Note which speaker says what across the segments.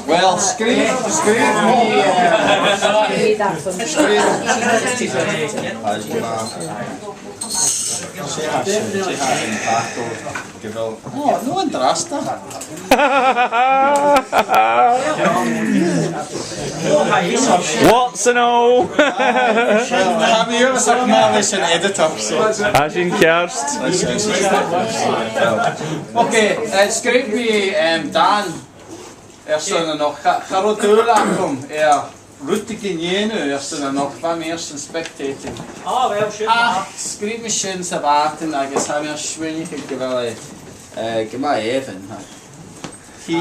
Speaker 1: Well, scream. Oh, no one drasta.
Speaker 2: What's an o?
Speaker 1: Have you ever seen an editor?
Speaker 2: As in kerst.
Speaker 1: Okay, scream me Dan. Son nog Garodulakum, Rutiginienu, son nog van eerste spectating.
Speaker 3: Ah, wel, shit.
Speaker 1: Scream me schön sabaten, I guess I'm a schwinnig gewelle. Gemma even.
Speaker 2: She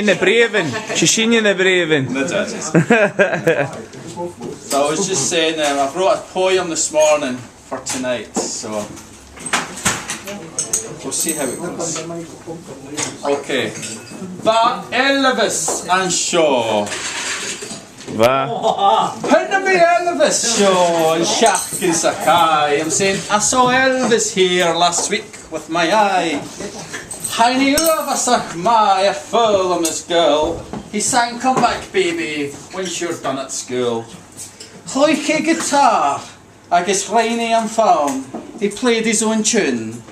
Speaker 2: na breven. She na breven.
Speaker 1: So I was just saying, I wrote a poem this morning for tonight, so we'll see how it goes. Okay. Va Elvis and Shaw.
Speaker 2: Va.
Speaker 1: Penna me Elvis Shaw and Shaq Sakai. I'm saying, I saw Elvis here last week with my eye. Heiny Elvis my full of his girl. He sang Come Back Baby when you're done at school. Like a guitar, I guess Rainy and found. He played his own tune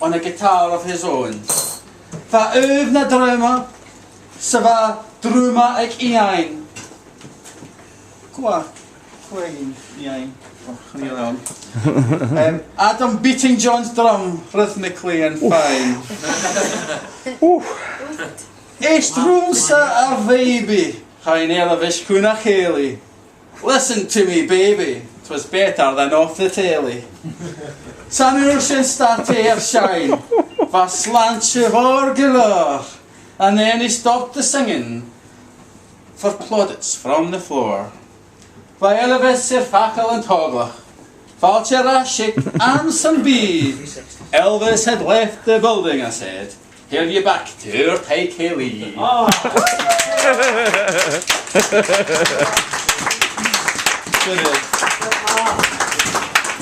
Speaker 1: on a guitar of his own. Va na drummer, sa va drummer ag ian. Qua, queen ian. Adam beating John's drum rhythmically and fine. Eist room sa a baby, hain Eilbheis kuna Cèilidh. Listen to me, baby, 'twas better than off the telly. Samuel sin started shine, va slantje vor galore, and then he stopped the singing for plaudits from the floor. Va Eilbheis facal and toglach, falche rashik and some bee. Elvis had left the building, I said. Here you back to your Taigh Cèilidh. Brilliant.